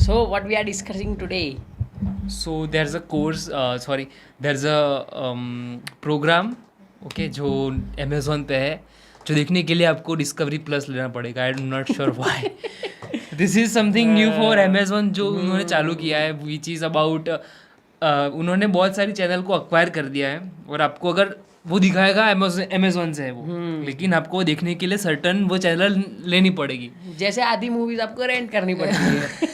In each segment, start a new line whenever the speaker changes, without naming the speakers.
So, what we are discussing today?
So there's a course, sorry, there's a program, okay, जो Amazon पे है, जो देखने के लिए आपको डिस्कवरी प्लस लेना पड़ेगा. I am not sure why. This is something new for Amazon जो उन्होंने चालू किया है, विच इज़ अबाउट, उन्होंने बहुत सारी चैनल को अक्वायर कर दिया है और आपको अगर वो दिखाएगा अमेजोन से है वो, लेकिन आपको देखने के लिए सर्टन वो चैनल लेनी पड़ेगी.
जैसे आधी मूवीज आपको रेंट करनी पड़ती है.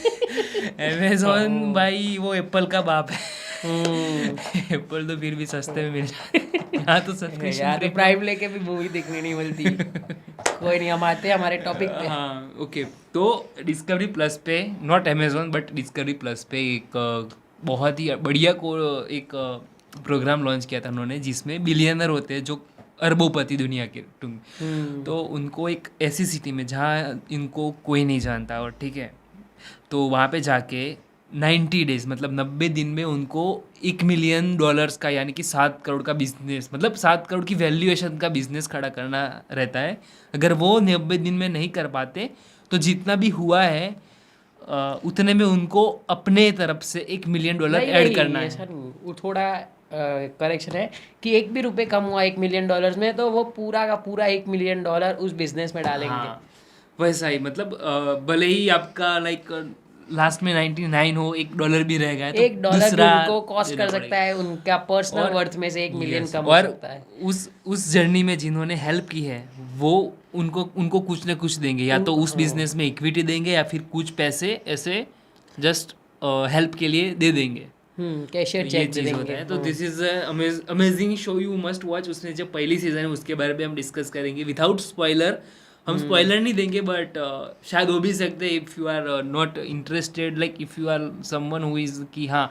अमेजोन भाई वो एप्पल का बाप है.
हम्म.
एप्पल तो फिर भी सस्ते में मिल जाए. यहाँ तो सब्सक्रिप्शन
यार तो प्राइम लेके भी मूवी देखने नहीं मिलती. कोई नहीं, हम आते हैं हमारे टॉपिक पे.
हाँ ओके. तो डिस्कवरी प्लस पे, not Amazon but discovery plus पे एक बहुत ही बढ़िया को एक प्रोग्राम लॉन्च किया था उन्होंने, जिसमें बिलियनर होते हैं जो अरबोपति दुनिया के तो उनको एक ऐसी सिटी में जहाँ इनको कोई नहीं जानता, और ठीक है, तो वहाँ पे जाके 90 डेज मतलब 90 दिन में उनको $1 मिलियन का, यानी कि 7 करोड़ का बिजनेस, मतलब 7 करोड़ की वैल्यूएशन का बिजनेस खड़ा करना रहता है. अगर वो 90 दिन में नहीं कर पाते तो जितना भी हुआ है उतने में उनको अपने तरफ से $1 मिलियन ऐड करना है.
ऐसा नहीं, वो थोड़ा करेक्शन है कि एक भी रुपए कम हुआ $1 मिलियन में तो वो पूरा का पूरा $1 मिलियन उस बिजनेस में डालेंगे.
हाँ वैसा ही, मतलब भले ही आपका लाइक लास्ट में 99 हो, $1 भी रह गया तो
$1 भी उनको कॉस्ट
देना
कर सकता
पड़ेगा.
है उनका पर्सनल
और-
वर्थ में से 1 मिलियन
Yes,
कम हो
और
सकता है.
उस जर्नी में जिन्होंने हेल्प की है वो उनको कुछ ना कुछ देंगे, या तो उस बिजनेस में इक्विटी देंगे या फिर कुछ पैसे ऐसे जस्ट हेल्प के लिए दे देंगे.
कैशियर
ये
चेक
चीज़ होता
देंगे.
है. तो this is amazing show, you must watch. उसने जब पहली सीजन है उसके बारे में हम डिस्कस करेंगे विदाउट स्पॉइलर. हम स्पॉइलर नहीं देंगे बट शायद हो भी सकते हैं if you are not interested, like if you are someone who is कि हाँ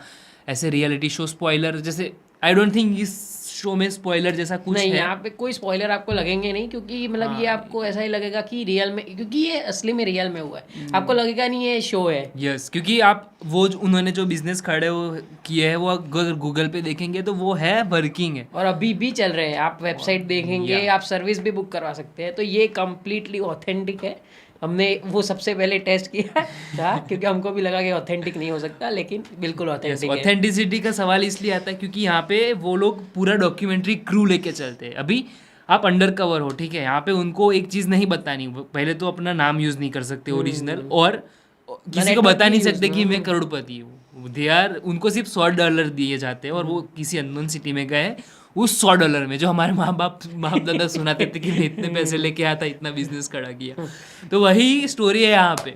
ऐसे रियलिटी शो स्पॉइलर जैसे, आई डोंट थिंक इस शो में स्पॉइलर जैसा कुछ
नहीं,
है.
यहाँ पे कोई स्पॉइलर आपको लगेंगे नहीं, क्योंकि मतलब ये आपको ऐसा ही लगेगा कि रियल में, क्योंकि ये असली में रियल में हुआ है. आपको लगेगा नहीं ये शो है.
यस क्योंकि आप उन्होंने जो बिजनेस खड़े हो किए है वो अगर गूगल पे देखेंगे तो वो है वर्किंग है.
और अभी भी चल रहे हैं. आप वेबसाइट देखेंगे,
Yeah.
आप सर्विस भी बुक करवा सकते हैं. तो ये कम्प्लीटली ऑथेंटिक है. हमने वो सबसे पहले टेस्ट किया था क्योंकि हमको भी लगा कि ऑथेंटिक नहीं हो सकता, लेकिन बिल्कुल ऑथेंटिक है.
ऑथेंटिसिटी का सवाल इसलिए आता है क्योंकि यहाँ पे वो लोग पूरा डॉक्यूमेंट्री क्रू लेके चलते हैं. अभी आप अंडर कवर हो, ठीक है, यहाँ पे उनको एक चीज़ नहीं बतानी, पहले तो अपना नाम यूज़ नहीं कर सकते ओरिजिनल, और किसी को बता नहीं सकते कि मैं करोड़पति हूँ. दे आर, उनको सिर्फ $100 दिए जाते हैं और वो किसी अननोन सिटी में गए उस $100 में, जो हमारे माँ बाप दादा सुनाते थे कि मैं इतने पैसे लेके आया था, इतना बिजनेस खड़ा किया. तो वही स्टोरी है यहाँ पे,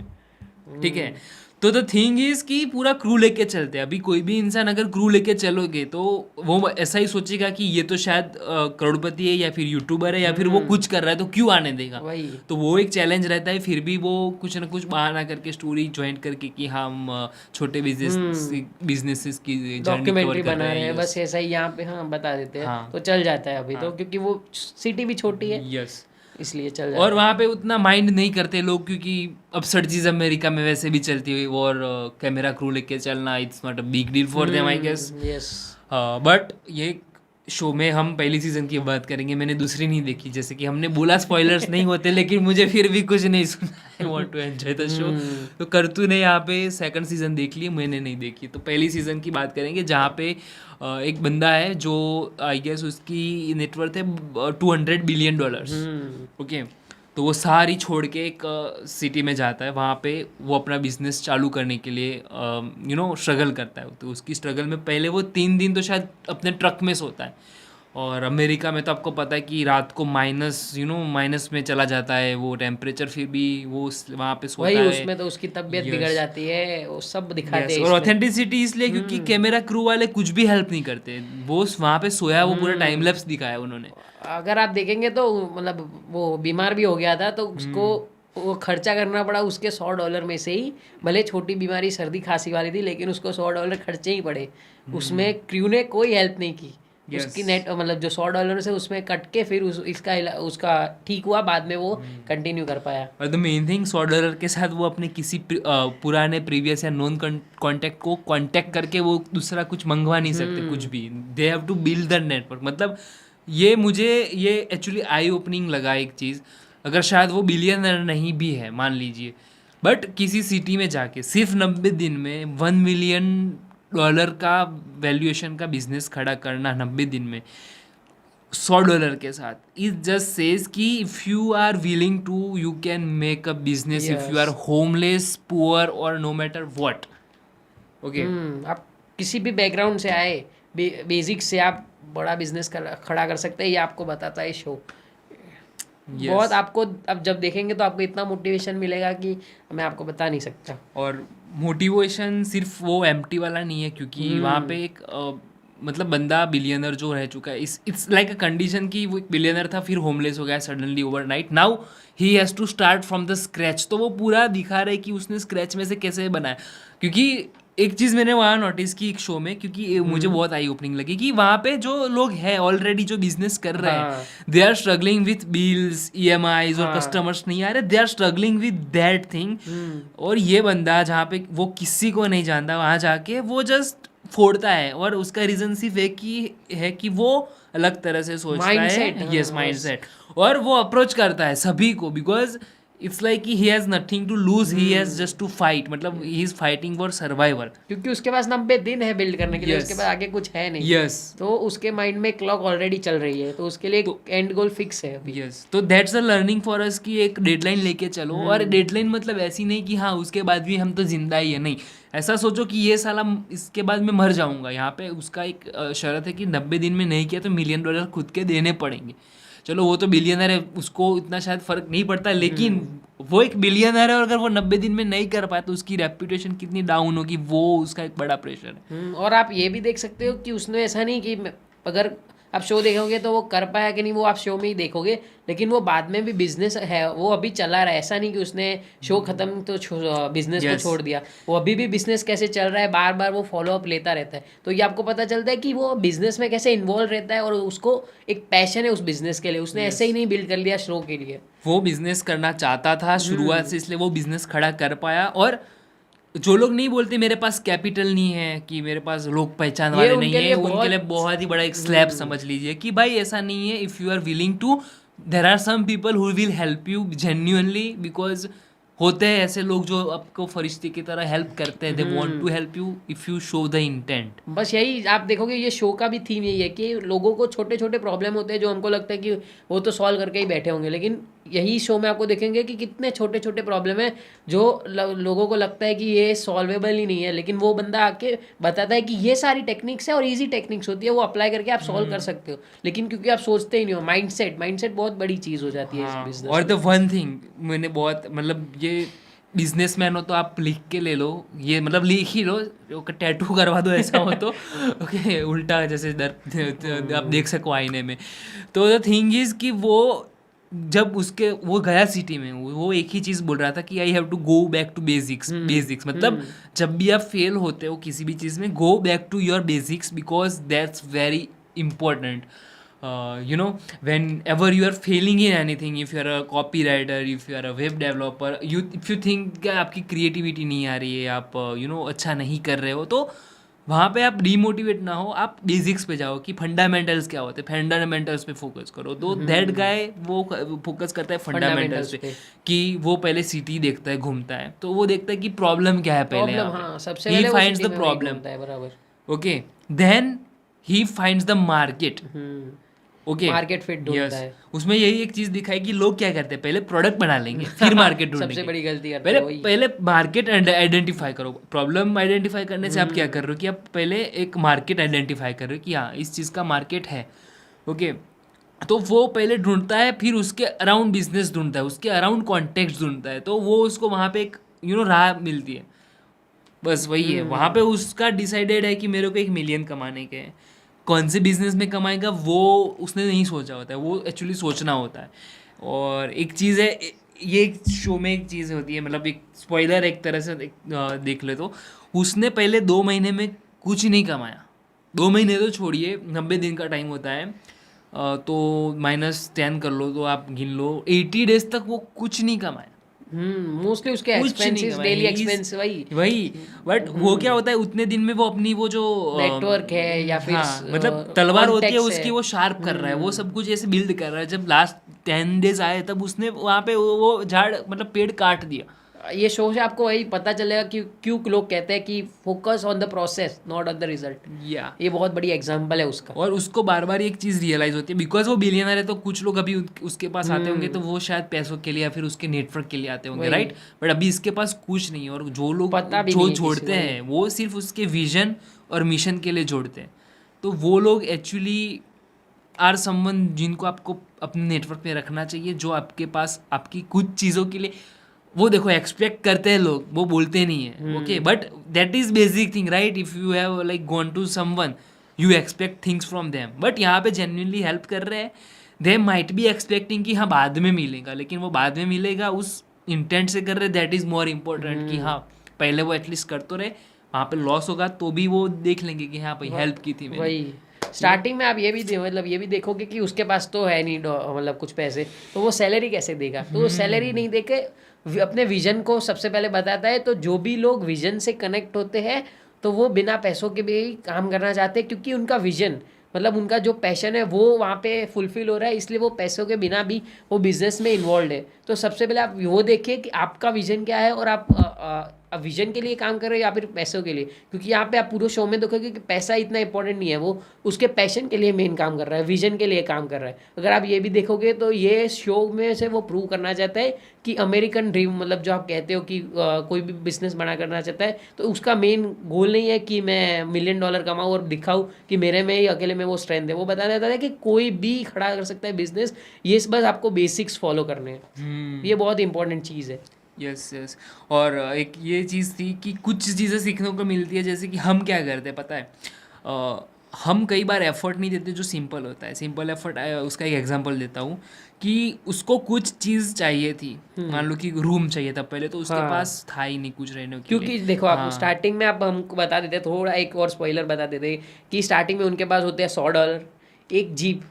ठीक है. तो द थिंग इज कि पूरा क्रू लेके चलते हैं. अभी कोई भी इंसान अगर क्रू लेके चलोगे तो वो ऐसा ही सोचेगा कि ये तो शायद करोड़पति है या फिर यूट्यूबर है या फिर वो कुछ कर रहा है तो क्यों आने देगा.
वही.
तो वो एक चैलेंज रहता है. फिर भी वो कुछ ना कुछ बहाना करके स्टोरी ज्वाइन करके कि हम छोटे बिजनेसेस की जर्नी
डॉक्यूमेंट्री बना रहे हैं, बस ऐसा ही यहाँ पे हाँ बता देते हैं.
हाँ.
तो चल जाता है अभी तो, क्योंकि वो सिटी भी छोटी है,
यस.
इसलिए चल जाता
और वहाँ पे उतना माइंड नहीं करते लोग क्योंकि अपसर्ट चीज़ अमेरिका में वैसे भी चलती हुई, और कैमरा क्रू लेके चलना it's not a big deal for them I guess.
है. यस.
बट ये शो में हम पहली सीज़न की बात करेंगे. मैंने दूसरी नहीं देखी, जैसे कि हमने बोला स्पॉयलर्स नहीं होते, लेकिन मुझे फिर भी कुछ नहीं सुना. I want to enjoy the show. तो करतू ने यहाँ पे सेकंड सीज़न देख ली, मैंने नहीं देखी. तो पहली सीज़न की बात करेंगे जहाँ पे एक बंदा है जो आई गेस उसकी नेटवर्थ है $200 बिलियन. ओके. तो वो सारी छोड़ के एक सिटी में जाता है. वहाँ पे वो अपना बिजनेस चालू करने के लिए स्ट्रगल करता है. तो उसकी स्ट्रगल में पहले वो 3 दिन तो शायद अपने ट्रक में सोता है. और अमेरिका में तो आपको पता है कि रात को माइनस में चला जाता है वो टेम्परेचर, फिर भी वो वहाँ पे सोता
वही,
है.
उसमें तो उसकी तबीयत बिगड़ जाती है, वो सब दिखाते हैं
और
इसमें.
ऑथेंटिसिटी इसलिए क्योंकि कैमरा क्रू वाले कुछ भी हेल्प नहीं करते. वो वहाँ पे सोया, वो पूरा टाइम लैप्स दिखाया उन्होंने.
अगर आप देखेंगे तो मतलब वो बीमार भी हो गया था तो उसको वो खर्चा करना पड़ा उसके $100 में से ही. भले छोटी बीमारी सर्दी खांसी वाली थी, लेकिन उसको $100 खर्चे ही पड़े. उसमें क्रू ने कोई हेल्प नहीं की. उसकी नेट मतलब जो $100 से उसमें कट के फिर उसका ठीक हुआ, बाद में वो कंटिन्यू कर पाया.
और द मेन थिंग $100 के साथ वो अपने किसी पुराने प्रीवियस या नॉन कॉन्टैक्ट को कांटेक्ट करके वो दूसरा कुछ मंगवा नहीं सकते कुछ भी. They have to build the network. मतलब ये एक्चुअली आई ओपनिंग लगा एक चीज़. अगर शायद वो बिलियनर नहीं भी है मान लीजिए, बट किसी सिटी में जाके सिर्फ 90 दिन में $1 मिलियन का वैल्यूएशन का बिजनेस खड़ा करना 90 दिन में $100 के साथ, इट जस्ट सेज कि if you are willing to you can make a business if you are homeless, poor और नो मैटर व्हाट. ओके,
आप किसी भी बैकग्राउंड से आए, बेसिक से आप बड़ा बिजनेस खड़ा कर सकते हैं, ये आपको बताता है शो. बहुत आपको अब जब देखेंगे तो आपको इतना मोटिवेशन मिलेगा कि मैं आपको बता नहीं सकता.
और मोटिवेशन सिर्फ वो एम्प्टी वाला नहीं है, क्योंकि वहाँ पे एक मतलब बंदा बिलियनर जो रह चुका है, इट्स लाइक अ कंडीशन कि वो एक बिलियनर था, फिर होमलेस हो गया suddenly overnight. Now he has to start from the scratch. तो वो पूरा दिखा रहा है कि उसने स्क्रैच में से कैसे बनाया. क्योंकि एक चीज़ मैंने वहाँ नोटिस की एक शो में, क्योंकि मुझे बहुत आई ओपनिंग लगी कि वहाँ पे जो लोग हैं ऑलरेडी जो बिजनेस कर रहे हैं, they are struggling with bills, EMIs और कस्टमर्स नहीं आ रहे, they are struggling with that thing. और ये बंदा जहाँ पे वो किसी को नहीं जानता, वहाँ जाके वो जस्ट फोड़ता है. और उसका रीज़न सिर्फ एक ही है कि वो अलग तरह से सोचता है. Yes, mindset. और वो अप्रोच करता है सभी को, because it's like he has nothing to lose, he has just to fight. मतलब he is fighting for survival,
क्योंकि उसके पास 90 दिन है बिल्ड करने के लिए. उसके पास आगे कुछ है नहीं.
यस,
तो उसके माइंड में क्लॉक ऑलरेडी चल रही है, तो उसके लिए एंड गोल फिक्स है अभी.
यस. तो that's a learning for us कि एक डेडलाइन लेके चलो. और डेडलाइन मतलब ऐसी नहीं कि हाँ उसके बाद भी हम तो जिंदा ही है, नहीं. ऐसा सोचो कि ये साला इसके बाद मैं मर जाऊंगा. यहाँ पे उसका एक शर्त है कि 90 दिन में नहीं किया तो $1 मिलियन खुद के देने पड़ेंगे. चलो वो तो बिलियनर है, उसको इतना शायद फर्क नहीं पड़ता, लेकिन वो एक बिलियनर है और अगर वो 90 दिन में नहीं कर पाया तो उसकी रेपुटेशन कितनी डाउन होगी, वो उसका एक बड़ा प्रेशर है.
और आप ये भी देख सकते हो कि उसने ऐसा नहीं कि अगर आप शो देखोगे तो वो कर पाया कि नहीं, वो आप शो में ही देखोगे. लेकिन वो बाद में भी बिजनेस है, वो अभी चला रहा है. ऐसा नहीं कि उसने शो खत्म तो बिजनेस को छोड़ दिया. वो अभी भी बिजनेस कैसे चल रहा है, बार बार वो फॉलो अप लेता रहता है. तो ये आपको पता चलता है कि वो बिजनेस में कैसे इन्वॉल्व रहता है और उसको एक पैशन है उस बिजनेस के लिए. उसने ऐसे ही नहीं बिल्ड कर लिया शो के लिए.
वो बिजनेस करना चाहता था शुरुआत से, इसलिए वो बिजनेस खड़ा कर पाया. और जो लोग नहीं बोलते मेरे पास कैपिटल नहीं है, कि मेरे पास लोग पहचान वाले नहीं है, उनके लिए बहुत ही बड़ा एक स्लैब समझ लीजिए कि भाई ऐसा नहीं है. If you are willing to, there are some people who will help you genuinely, because होते हैं ऐसे लोग जो आपको फरिश्ते की तरह हेल्प करते हैं. They want to help you if you show the intent.
बस यही आप देखोगे, ये शो का भी थीम यही है कि लोगों को छोटे छोटे प्रॉब्लम होते हैं जो हमको लगता है कि वो तो सॉल्व करके ही बैठे होंगे, लेकिन यही शो में आपको देखेंगे कि कितने छोटे छोटे प्रॉब्लम है जो लोगों को लगता है कि ये सॉल्वेबल ही नहीं है, लेकिन वो बंदा आके बताता है कि ये सारी टेक्निक्स है और इजी टेक्निक्स होती है, वो अप्लाई करके आप सॉल्व कर सकते हो. लेकिन क्योंकि आप सोचते ही नहीं हो, माइंडसेट बहुत बड़ी चीज़ हो जाती है इस बिजनेस.
और द वन थिंग मैंने बहुत, मतलब ये बिजनेसमैन हो तो आप लिख के ले लो, ये मतलब लिख ही लो, टैटू करवा दो ऐसा हो तो. ओके, उल्टा जैसे आप देख सको आईने में. तो द थिंग इज कि वो जब वो गया सिटी में, वो एक ही चीज़ बोल रहा था कि I have to go back to basics. मतलब जब भी आप फेल होते हो किसी भी चीज़ में, go back to your basics, because that's very important. You know, whenever you are failing in anything, if you are a copywriter, if you are a web developer, if you think कि आपकी creativity नहीं आ रही है, आप अच्छा नहीं कर रहे हो, तो वहाँ पे आप डीमोटिवेट ना हो, आप बेसिक्स पे जाओ कि फंडामेंटल्स क्या होते हैं, फंडामेंटल्स पे फोकस करो. तो दैट गाय वो फोकस करता है फंडामेंटल्स पे, कि वो पहले सिटी देखता है, घूमता है, तो वो देखता है कि प्रॉब्लम क्या है पहले.
हाँ, सबसे पहले
he finds the problem.
बराबर.
Okay, then he finds the market. Okay,
market fit ढूंढता है.
उसमें यही एक चीज दिखाई कि लोग क्या करते हैं, पहले प्रोडक्ट बना लेंगे फिर मार्केट ढूंढेंगे.
सबसे बड़ी गलती करते हैं
पहले मार्केट आइडेंटिफाई करो. प्रॉब्लम आइडेंटिफाई करने से आप क्या कर रहे हो कि आप पहले एक मार्केट आइडेंटिफाई कर रहे हो कि हाँ इस चीज़ का मार्केट है. ओके, तो वो पहले ढूंढता है, फिर उसके अराउंड बिजनेस ढूंढता है, उसके अराउंड कॉन्टेक्ट ढूंढता है, तो वो उसको वहाँ पे एक राह मिलती है. बस वही है, वहाँ पे उसका डिसाइडेड है कि मेरे को $1 मिलियन कमाने के हैं. कौन से बिजनेस में कमाएगा वो उसने नहीं सोचा होता है, वो एक्चुअली सोचना होता है. और एक चीज़ है, ये एक शो में एक चीज़ होती है, मतलब एक स्पॉइलर एक तरह से देख ले तो, उसने पहले 2 महीने में कुछ नहीं कमाया. 2 महीने तो छोड़िए, 90 दिन का टाइम होता है, तो -10 कर लो तो आप गिन लो, 80 डेज तक वो कुछ नहीं कमाया.
मोस्टली उसके एक्सपेंसेस, डेली एक्सपेंस वही.
बट वो क्या होता है, उतने दिन में वो अपनी वो जो
नेटवर्क है या फिर
मतलब तलवार होती है उसकी, वो शार्प कर रहा है, वो सब कुछ ऐसे बिल्ड कर रहा है. जब लास्ट 10 डेज आए तब उसने वहाँ पे वो झाड़ मतलब पेड़ काट दिया.
ये शो से आपको वही पता चलेगा कि क्यों लोग कहते हैं कि focus on the process not on the result.
या
ये बहुत बड़ी एग्जांपल है उसका।
और उसको बार बार एक चीज़ रियलाइज होती है, बिकॉज वो बिलियनर है, तो कुछ लोग अभी उसके पास आते होंगे तो वो शायद पैसों के लिए या फिर उसके नेटवर्क के लिए आते होंगे,
वही।
राइट। बट अभी इसके पास कुछ नहीं है, और जो लोग
पता भी
जो
नहीं है किसी
छोड़ते
को।
हैं वो सिर्फ उसके विजन और मिशन के लिए जोड़ते हैं। तो वो लोग एक्चुअली आर समवन जिनको आपको अपने नेटवर्क में रखना चाहिए, जो आपके पास आपकी कुछ चीज़ों के लिए, वो देखो एक्सपेक्ट करते हैं लोग, वो बोलते नहीं है, okay, but that is basic thing, right. If you have like gone to someone, you expect things from them, but यहाँ पे जेन्युइनली हेल्प कर रहे हैं। दे माइट बी एक्सपेक्टिंग कि हाँ बाद में मिलेगा, लेकिन वो बाद में मिलेगा उस इंटेंट से कर रहे, दैट इज मोर इम्पोर्टेंट कि हाँ पहले वो एटलीस्ट कर तो रहे, वहाँ पे लॉस होगा तो भी वो देख लेंगे कि हाँ भाई हेल्प की थी मैंने।
वही स्टार्टिंग में आप ये भी मतलब ये भी देखोगे कि उसके पास तो है नहीं मतलब कुछ पैसे, तो वो सैलरी कैसे देगा? तो वो सैलरी नहीं देके अपने विजन को सबसे पहले बताता है। तो जो भी लोग विजन से कनेक्ट होते हैं तो वो बिना पैसों के भी काम करना चाहते हैं, क्योंकि उनका विजन मतलब उनका जो पैशन है वो वहाँ पे फुलफिल हो रहा है, इसलिए वो पैसों के बिना भी वो बिजनेस में इन्वॉल्व है। तो सबसे पहले आप वो देखिए कि आपका विजन क्या है और आप विजन के लिए काम कर रहे हो या फिर पैसों के लिए, क्योंकि यहाँ पे आप पूरे शो में देखोगे कि पैसा इतना इंपॉर्टेंट नहीं है, वो उसके पैशन के लिए मेन काम कर रहा है, विजन के लिए काम कर रहा है। अगर आप ये भी देखोगे तो ये शो में से वो प्रूव करना चाहता है कि अमेरिकन ड्रीम मतलब जो आप कहते हो कि कोई भी बिजनेस बना करना चाहता है तो उसका मेन गोल नहीं है कि मैं $1 मिलियन कमाऊँ और दिखाऊँ कि मेरे में ही अकेले में वो स्ट्रेंथ है। वो बता देता है कि कोई भी खड़ा कर सकता है बिजनेस, ये बस आपको बेसिक्स फॉलो करने हैं। ये बहुत इंपॉर्टेंट चीज़ है।
Yes yes. और एक ये चीज़ थी कि कुछ चीज़ें सीखने को मिलती है, जैसे कि हम क्या करते हैं पता है, हम कई बार एफर्ट नहीं देते जो सिंपल होता है। सिंपल एफर्ट, उसका एक एग्जांपल देता हूँ कि उसको कुछ चीज़ चाहिए थी, मान लो कि रूम चाहिए था पहले, तो उसके
हाँ।
पास था ही नहीं कुछ रहने के
क्योंकि
लिए।
देखो आप
हाँ
स्टार्टिंग में आप हमको बता देते, थोड़ा एक और स्पॉइलर बता देते कि स्टार्टिंग में उनके पास होते हैं $100, एक जीप,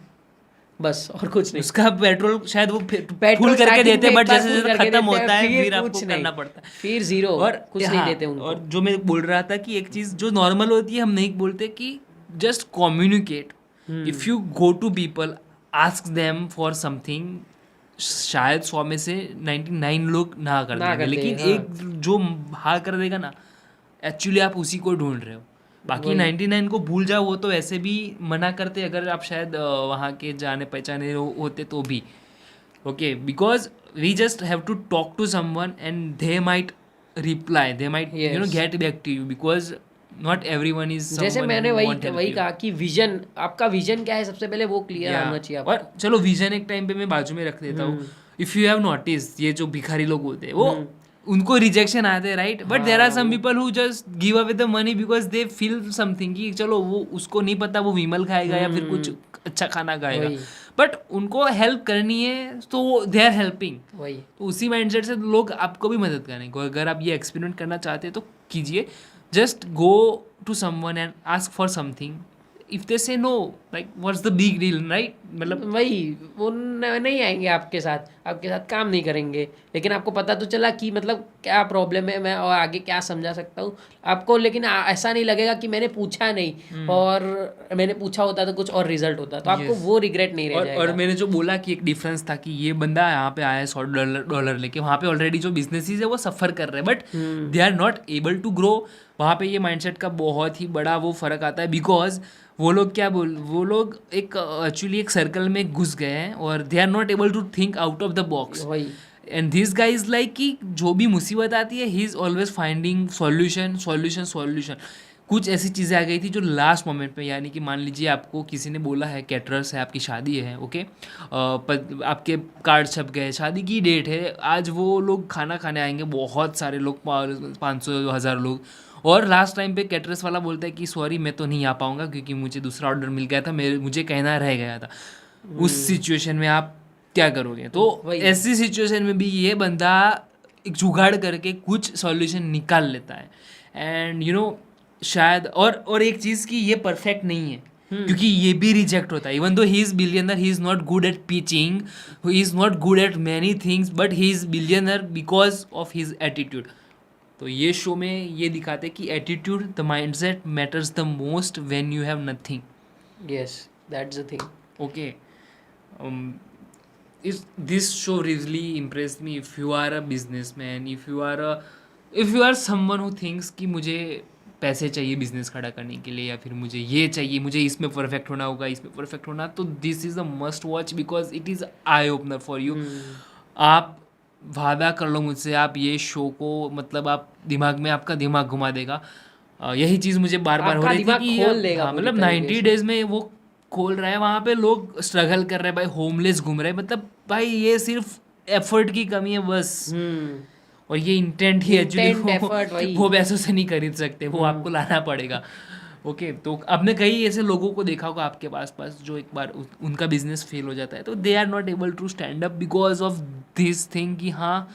बस और कुछ नहीं।
उसका पेट्रोल शायद वो
पेट्रोल
फुल करके
starting
देते
में
हैं,
एक
बट
बार
जैसे
full
जैसे
करके
खत्म
देते हैं,
होता है
फिर
फिर आपको
कुछ नहीं,
करना पड़ता है।
फिर जीरो,
और
कुछ नहीं
हाँ,
देते उनको।
और जो मैं बोल रहा था कि एक चीज़ जो नॉर्मल होती है हम नहीं बोलते कि just communicate. If you go to people, ask them for something, शायद 100 में से 99 लोग ना कर
ना
देंगे,
कर
लेकिन
दें, हाँ।
एक जो हाँ कर देगा ना, एक्चुअली आप उसी को ढूंढ रहे हो। बाकी 99 को भूल जाओ, वो तो ऐसे भी मना करते अगर आप शायद वहाँ के जाने पहचाने होते तो भी, okay, because we just have to talk to someone and they might reply, they might
Yes.
Get back to you, because not everyone is
जैसे मैंने वही कहा कि विजन, आपका विजन क्या है सबसे पहले वो क्लियर होना चाहिए आपको।
और चलो विजन एक टाइम पे मैं बाजू में रख देता हूँ। इफ यू हैव नोटिस, ये जो भिखारी लोग होते हैं वो उनको रिजेक्शन आते हैं, right, but there are some people who just give away the money because they feel something कि चलो वो उसको नहीं पता वो विमल खाएगा या फिर कुछ अच्छा खाना खाएगा,
वही।
बट उनको हेल्प करनी है तो दे आर हेल्पिंग।
वही
तो उसी माइंडसेट से लोग आपको भी मदद करेंगे। अगर आप ये एक्सपेरिमेंट करना चाहते हैं तो कीजिए, just go to someone and ask for something, if they say no, like what's the big deal, right, मतलब
वही वो नहीं आएंगे आपके साथ काम नहीं करेंगे, लेकिन आपको पता तो चला कि मतलब क्या प्रॉब्लम है, मैं और आगे क्या समझा सकता हूँ आपको। लेकिन ऐसा नहीं लगेगा कि मैंने पूछा नहीं और मैंने पूछा होता तो कुछ और रिजल्ट होता, तो आपको वो रिग्रेट नहीं रह जाएगा।
और मैंने जो बोला कि एक डिफरेंस था कि ये बंदा यहाँ पे आया है $100 लेके, वहाँ पे ऑलरेडी जो बिजनेसेस है वो सफ़र कर रहे हैं, but they are not able to grow. वहाँ पे ये माइंडसेट का बहुत ही बड़ा वो फर्क आता है, बिकॉज वो लोग एक एक्चुअली एक सर्कल में घुस गए हैं और they are not able to think out of the box.
वही
and this guy is like कि जो भी मुसीबत आती है he is always finding solution. कुछ ऐसी चीज़ें आ गई थी जो लास्ट मोमेंट पे, यानी कि मान लीजिए आपको किसी ने बोला है कैटरर्स है, आपकी शादी है, ओके, आपके कार्ड छप गए, शादी की डेट है, आज वो लोग खाना खाने आएंगे, बहुत सारे लोग, 500-1000 लोग, और लास्ट टाइम पे कैटरर्स वाला बोलता है कि सॉरी मैं तो नहीं आ पाऊँगा क्योंकि मुझे दूसरा ऑर्डर मिल गया था, मुझे कहना रह गया था। उस सिचुएशन में आप क्या करोगे? तो ऐसी सिचुएशन में भी ये बंदा एक जुगाड़ करके कुछ सॉल्यूशन निकाल लेता है। एंड यू नो शायद और एक चीज़ की ये परफेक्ट नहीं है, क्योंकि ये भी रिजेक्ट होता है। Even though he is billionaire, he is not good at pitching, he is not good at many things, but he is billionaire because of his attitude. तो ये शो में ये दिखाते कि attitude, the mindset matters the most when you have nothing.
Yes, that's the thing.
Okay, this show really impressed me. If you are a businessman, if you are someone who thinks कि मुझे पैसे चाहिए business खड़ा करने के लिए, या फिर मुझे ये चाहिए, मुझे इसमें परफेक्ट होना होगा, इसमें परफेक्ट होना, तो this is a must watch because it is eye opener for you. आप वादा कर लो मुझसे, आप ये शो को मतलब आप दिमाग में आपका दिमाग घुमा देगा. यही चीज़ मुझे बार बार हो
आपका
रही थी
दिमाग
कि
खोल देगा
हाँ,
पूरी
मतलब
तरीके
90
से।
डेज में वो खोल रहा है. वहाँ पे लोग स्ट्रगल कर रहे हैं भाई, होमलेस घूम रहे हैं. मतलब भाई ये सिर्फ एफर्ट की कमी है बस. और ये इंटेंट ही
Intent,
एक्चुअली
effort, वही।
वो पैसों से नहीं खरीद सकते, वो आपको लाना पड़ेगा. ओके, तो आपने कई ऐसे लोगों को देखा होगा आपके पास जो एक बार उनका बिजनेस फेल हो जाता है, तो they are not able to stand up because of this thing कि हाँ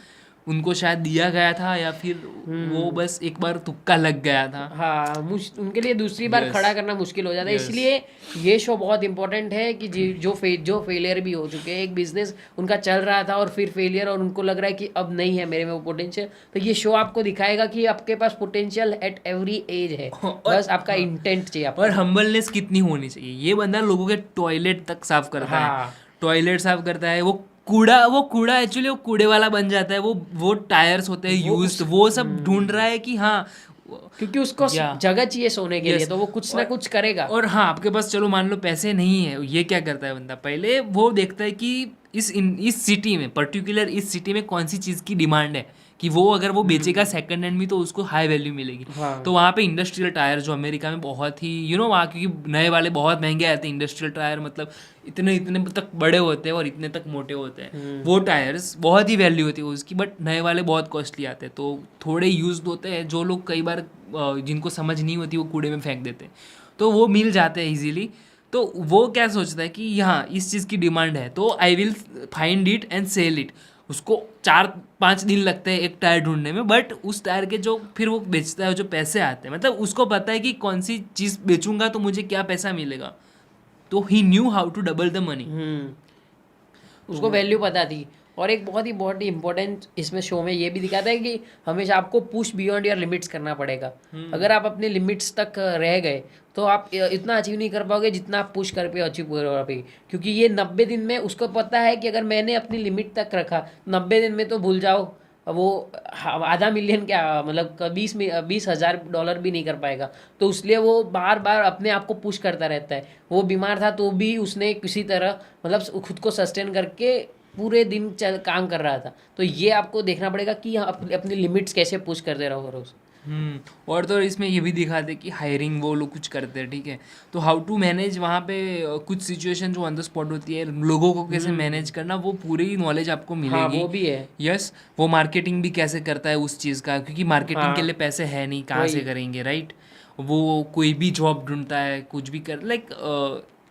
उनको शायद दिया गया था, या फिर वो बस एक बार तुक्का लग गया था.
हाँ, उनके लिए दूसरी बार
Yes.
खड़ा करना मुश्किल हो जाता है.
Yes.
इसलिए ये शो बहुत इंपॉर्टेंट है कि जो फेलियर भी हो चुके हैं, एक बिजनेस उनका चल रहा था और फिर फेलियर, और उनको लग रहा है कि अब नहीं है मेरे में वो पोटेंशियल, तो ये शो आपको दिखाएगा कि आपके पास पोटेंशियल एट एवरी एज है. बस आपका इंटेंट चाहिए आपको.
और हम्बलनेस कितनी होनी चाहिए. ये बंदा लोगों के टॉयलेट तक साफ करता है,
हाँ.
टॉयलेट साफ करता है. वो कूड़ा एक्चुअली वो कूड़े वाला बन जाता है. वो टायर्स होते हैं यूज्ड, वो सब ढूंढ रहा है कि हाँ,
क्योंकि उसको
Yeah.
जगह चाहिए सोने के लिए,
Yes.
तो वो कुछ ना कुछ करेगा.
और हाँ, आपके पास चलो मान लो पैसे नहीं है, ये क्या करता है बंदा, पहले वो देखता है कि इस सिटी में, पर्टिकुलर इस सिटी में कौन सी चीज़ की डिमांड है, कि वो अगर वो बेचेगा सेकंड हैंड भी तो उसको हाई वैल्यू मिलेगी.
हाँ.
तो वहाँ पे इंडस्ट्रियल टायर जो अमेरिका में बहुत ही वहाँ क्योंकि नए वाले बहुत महंगे आते हैं. इंडस्ट्रियल टायर मतलब इतने तक बड़े होते हैं और इतने तक मोटे होते हैं. वो टायर्स बहुत ही वैल्यू होती है उसकी, बट नए वाले बहुत कॉस्टली आते हैं, तो थोड़े यूज्ड होते हैं. जो लोग कई बार जिनको समझ नहीं होती वो कूड़े में फेंक देते हैं, तो वो मिल जाते हैं ईजिली. तो वो क्या सोचता है कि यहाँ इस चीज़ की डिमांड है तो I will find it and sell it. उसको 4-5 दिन लगते हैं एक टायर ढूंढने में, बट उस टायर के जो फिर वो बेचता है, जो पैसे आते हैं, मतलब उसको पता है कि कौन सी चीज़ बेचूंगा तो मुझे क्या पैसा मिलेगा. तो he knew how to double the money.
उसको वैल्यू पता थी. और एक बहुत ही इम्पोर्टेंट इसमें शो में ये भी दिखाता है कि हमेशा आपको पुश बियॉन्ड योर लिमिट्स करना पड़ेगा. अगर आप अपने लिमिट्स तक रह गए तो आप इतना अचीव नहीं कर पाओगे जितना आप पुश कर पे अचीव कर पाओगे. क्योंकि ये 90 दिन में उसको पता है कि अगर मैंने अपनी लिमिट तक रखा, 90 दिन में तो भूल जाओ, वो $500,000 क्या, मतलब $20,000 भी नहीं कर पाएगा. तो इसलिए वो बार बार अपने आप को पुश करता रहता है. वो बीमार था तो भी उसने किसी तरह मतलब खुद को सस्टेन करके पूरे दिन काम कर रहा था. तो ये आपको देखना पड़ेगा कि अपनी लिमिट्स कैसे पुश करते रहो रोज.
और तो इसमें ये भी दिखाते कि हायरिंग वो लोग कुछ करते हैं, ठीक है, तो हाउ टू मैनेज वहाँ पे कुछ सिचुएशन जो ऑन द स्पॉट होती है, लोगों को कैसे मैनेज करना, वो पूरी नॉलेज आपको मिलेगी.
हाँ, वो भी है.
यस. वो मार्केटिंग भी कैसे करता है उस चीज़ का, क्योंकि मार्केटिंग के लिए पैसे है नहीं, कहाँ से करेंगे, राइट. वो कोई भी जॉब ढूंढता है, कुछ भी कर, लाइक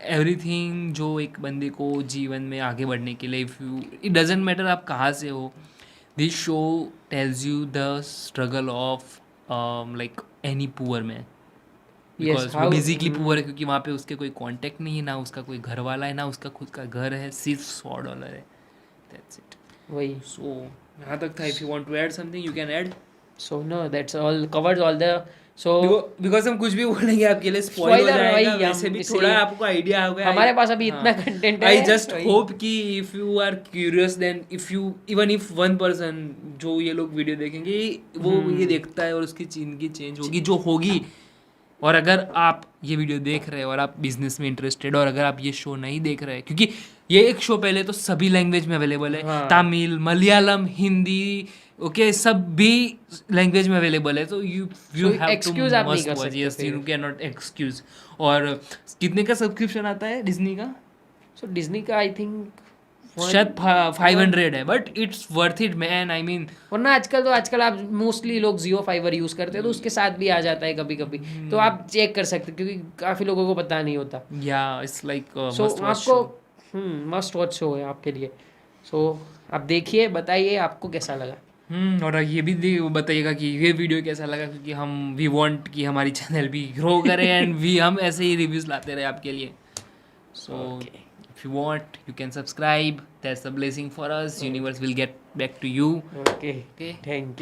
एवरीथिंग जो एक बंदे को जीवन में आगे बढ़ने के लिए, इट डजेंट मैटर आप कहाँ से हो, this show tells you the struggle of like any poor man. Because वो बेसिकली पुअर है क्योंकि वहाँ पे उसके कोई कांटेक्ट नहीं है, ना उसका कोई घर वाला है, ना उसका खुद का घर है, सिर्फ $100 है. That's it.
वही.
सो यहाँ तक था. If you want to add something you can add.
So no, that's all, covers all the. So
because हम कुछ भी बोलेंगे आपके लिए स्पॉइलर हो जाएगा. वैसे भी थोड़ा आपको आइडिया हो गया.
हमारे पास अभी इतना कंटेंट है.
आई जस्ट होप कि if you are curious, then if you even if one person जो ये लोग वीडियो देखेंगे वो ये देखता है और उसकी जिंदगी चेंज होगी जो होगी. और अगर आप ये वीडियो देख रहे हो और आप बिजनेस में इंटरेस्टेड, और अगर आप ये शो नहीं देख रहे, क्योंकि ये एक शो पहले तो सभी लैंग्वेज में अवेलेबल है. तमिल, मलयालम, हिंदी, ओके, सब भी लैंग्वेज में अवेलेबल है. तो you have to must watch. Yes, you can not excuse. और कितने का सब्सक्रिप्शन आता है डिज्नी का?
सो डिज्नी का आई थिंक
शायद 500 है, but it's worth it man. I mean,
वरना आजकल आप मोस्टली लोग जियो फाइबर यूज करते हैं, तो उसके साथ भी आ जाता है कभी कभी. तो आप चेक कर सकते हैं क्योंकि काफी लोगों को पता नहीं होता.
या इट्स लाइक
सो आपको मस्ट वॉच शो है आपके लिए. सो आप देखिए, बताइए आपको कैसा लगा.
और ये भी बताइएगा कि ये वीडियो कैसा लगा, क्योंकि वी वांट कि हमारी चैनल भी ग्रो करे एंड हम ऐसे ही रिव्यूज लाते रहे आपके लिए. सो if you want you can subscribe. That's a blessing for us. Universe will get back to you.
Okay, thank you.